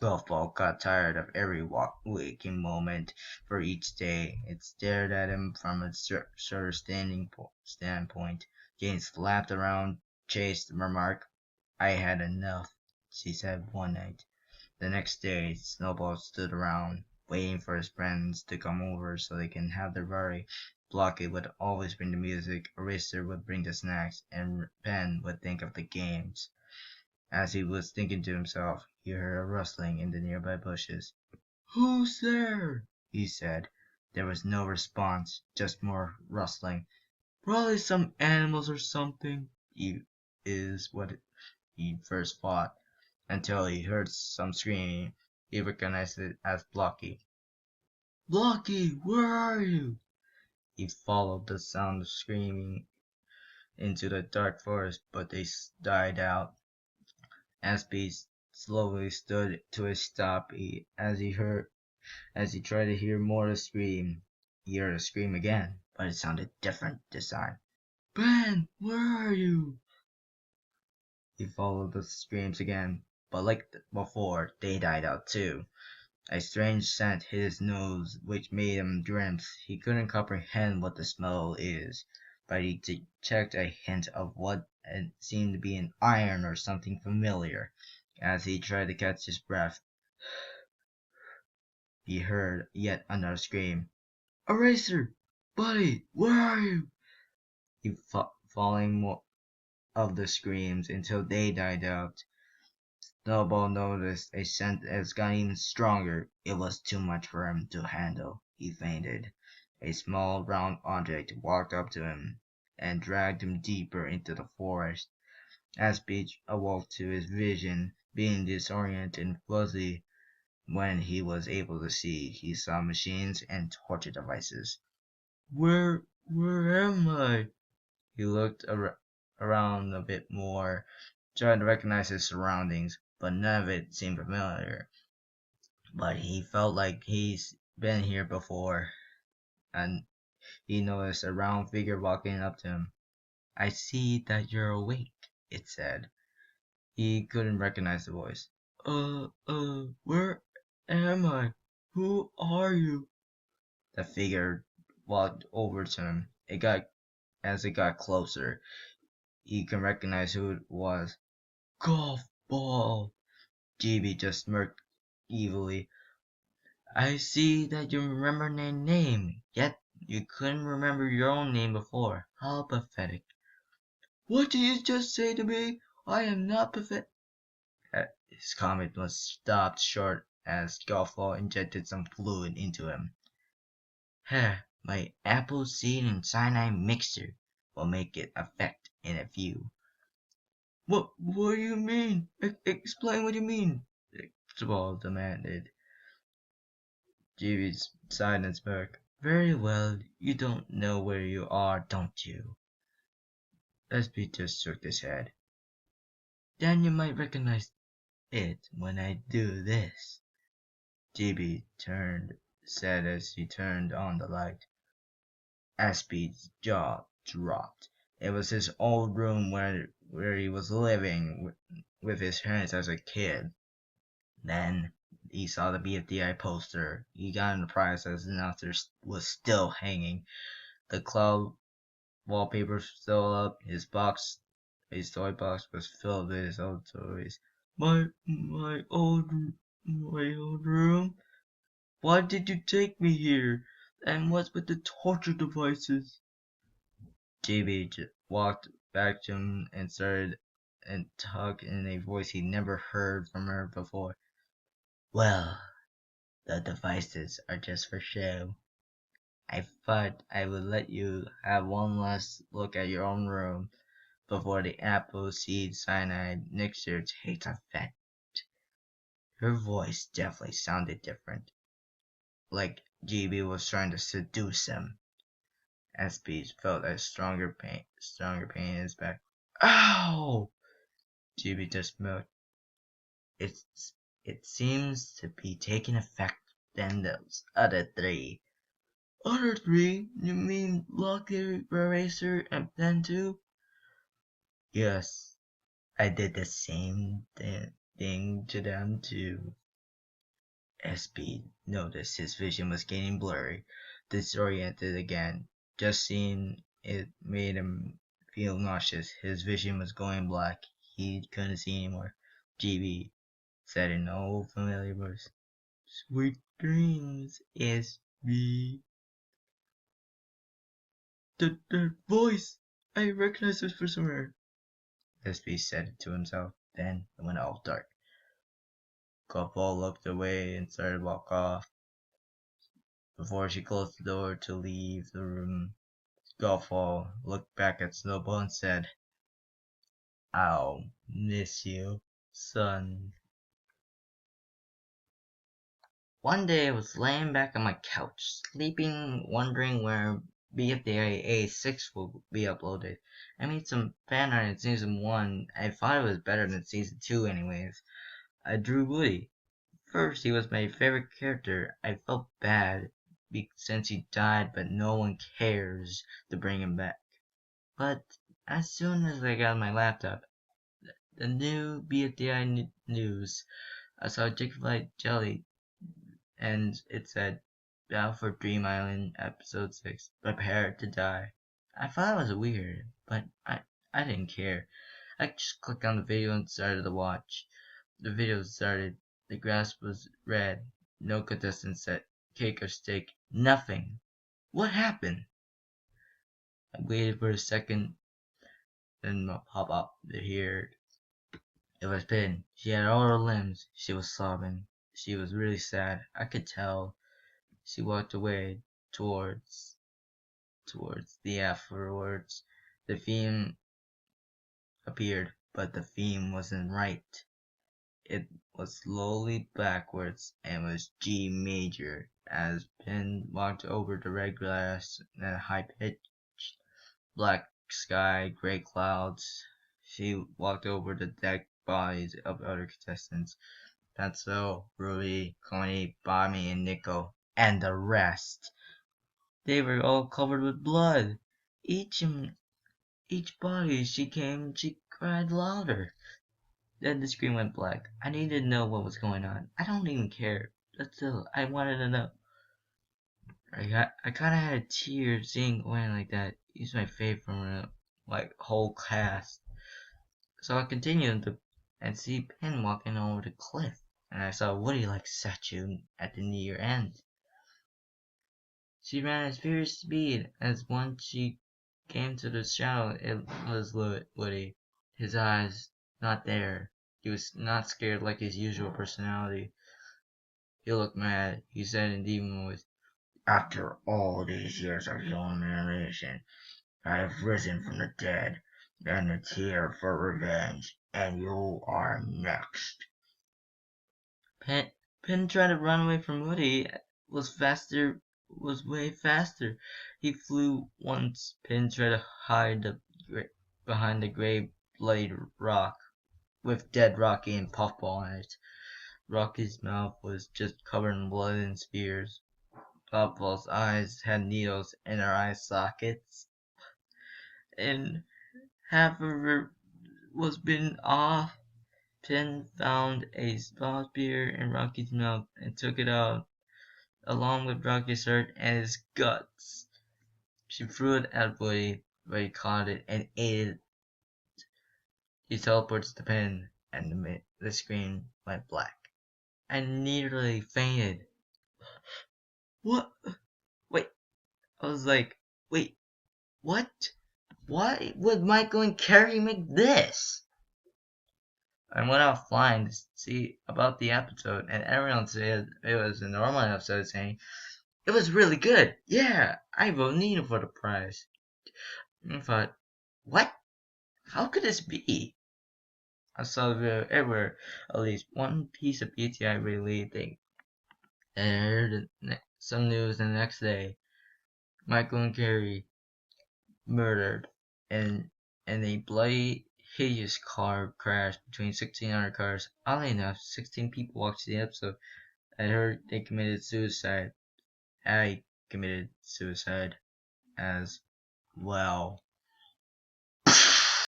Guffball got tired of every waking moment for each day. It stared at him from a sort of standpoint. Jane slapped around, chased remark, "I had enough," she said one night. The next day, Snowball stood around, waiting for his friends to come over so they can have their party. Blocky would always bring the music, Eraser would bring the snacks, and Pen would think of the games. As he was thinking to himself, he heard a rustling in the nearby bushes. "Who's there?" he said. There was no response, just more rustling. "Probably some animals or something," is what he first thought, until he heard some screaming. He recognized it as Blocky. "Blocky, where are you?" He followed the sound of screaming into the dark forest, but they died out. Aspie slowly stood to a stop as he tried to hear more scream. He heard a scream again, but it sounded different this time. "Ben, where are you?" He followed the screams again, but like before, they died out too. A strange scent hit his nose, which made him wince. He couldn't comprehend what the smell is, but he detected a hint of what seemed to be an iron or something familiar. As he tried to catch his breath, he heard yet another scream. "Eraser! Buddy, where are you?" He following more of the screams until they died out. Snowball noticed a scent as got even stronger. It was too much for him to handle. He fainted. A small round object walked up to him and dragged him deeper into the forest. As Beach awoke to his vision, being disoriented and fuzzy, when he was able to see, he saw machines and torture devices. Where am I?" He looked around a bit more, trying to recognize his surroundings, but none of it seemed familiar. But he felt like he's been here before, and he noticed a round figure walking up to him. "I see that you're awake," it said. He couldn't recognize the voice. Where am I? Who are you?" The figure walked over to him. As it got closer, he could recognize who it was. "Golf ball!" GB just smirked evilly. "I see that you remember my name, yet you couldn't remember your own name before. How pathetic." "What did you just say to me? I am not pathetic." His comment was stopped short as Golfball injected some fluid into him. My apple seed and cyanide mixture will make it effect in a few." What do you mean? Explain what you mean," Squall demanded. Jeeves sighed and spoke. "Very well, you don't know where you are, don't you?" SB just shook his head. "Then you might recognize it when I do this," said as he turned on the light. Aspie's jaw dropped. It was his old room where he was living with his parents as a kid. Then he saw the BFDI poster. He got in the process, and announcer was still hanging. The cloud wallpaper was still up. His toy box was filled with his old toys. My old room. Why did you take me here? And what's with the torture devices?" JB walked back to him and started and talked in a voice he never heard from her before. "Well, the devices are just for show. I thought I would let you have one last look at your own room before the apple seed cyanide mixture takes effect." Her voice definitely sounded different, like GB was trying to seduce him. SB felt a stronger pain in his back. "Ow!" GB just moved. It's it seems to be taking effect than those other three." "Other three? You mean Lucky, Eraser, and then two?" "Yes, I did the same thing to them too." SB noticed his vision was getting blurry, disoriented again. Just seeing it made him feel nauseous. His vision was going black. He couldn't see anymore. GB said in an old familiar voice, "Sweet dreams, SB." The voice! I recognize this from somewhere. SB said it to himself. Then it went all dark. Couple looked away and started to walk off. Before she closed the door to leave the room, Godfall looked back at Snowball and said, "I'll miss you, son." One day I was laying back on my couch, sleeping, wondering where BFDA 6 will be uploaded. I made some fan art in Season 1. I thought it was better than Season 2 anyways. I drew Woody. First, he was my favorite character. I felt bad since he died, but no one cares to bring him back. But as soon as I got my laptop, the new BFDI news, I saw Chick-fil-A Jelly, and it said, "Bow for Dream Island, Episode 6, Prepare to Die." I thought it was weird, but I didn't care. I just clicked on the video and started to watch. The video started. The grass was red. No contestant said cake or steak. Nothing. What happened? I waited for a second, then pop up here. It was Pin. She had all her limbs. She was sobbing. She was really sad. I could tell. She walked away towards the afterwards. The theme appeared, but the theme wasn't right. It was slowly backwards and was G major as Pin walked over the red grass and high pitched black sky, gray clouds. She walked over the dead bodies of other contestants. Pencil, Ruby, Coney, Bobby, and Nico, and the rest. They were all covered with blood. Each body she cried louder. Then the screen went black. I needed to know what was going on. I don't even care, but still, I wanted to know. I kind of had a tear seeing Gwen like that. He's my favorite from the whole cast. So I continued and see Pin walking over the cliff, and I saw Woody like statue at the near end. She ran at furious speed as once she came to the shadow. It was Woody. His eyes not there. He was not scared like his usual personality. He looked mad. He said in demon voice, "After all these years of humiliation, I have risen from the dead, and it's here for revenge, and you are next." Pin tried to run away from Woody. Was way faster. He flew once. Pin tried to hide behind the gray bloody rock with dead Rocky and Puffball on it. Rocky's mouth was just covered in blood and spears. Puffball's eyes had needles in her eye sockets, and half of her was bitten off. Pin found a small spear in Rocky's mouth and took it out, along with Rocky's heart and his guts. She threw it at Woody, but he caught it and ate it. He teleports the Pin, and the screen went black. I nearly fainted. What? Wait. I was like, wait, what? Why would Michael and Carrie make this? I went offline to see about the episode, and everyone said it was a normal episode, saying it was really good. Yeah, I vote Nina for the prize. And I thought, what? How could this be? I saw everywhere at least one piece of BTI related. And I heard some news the next day. Michael and Carrie murdered in a bloody, hideous car crash between 1,600 cars. Oddly enough, 16 people watched the episode. I heard they committed suicide. I committed suicide as well.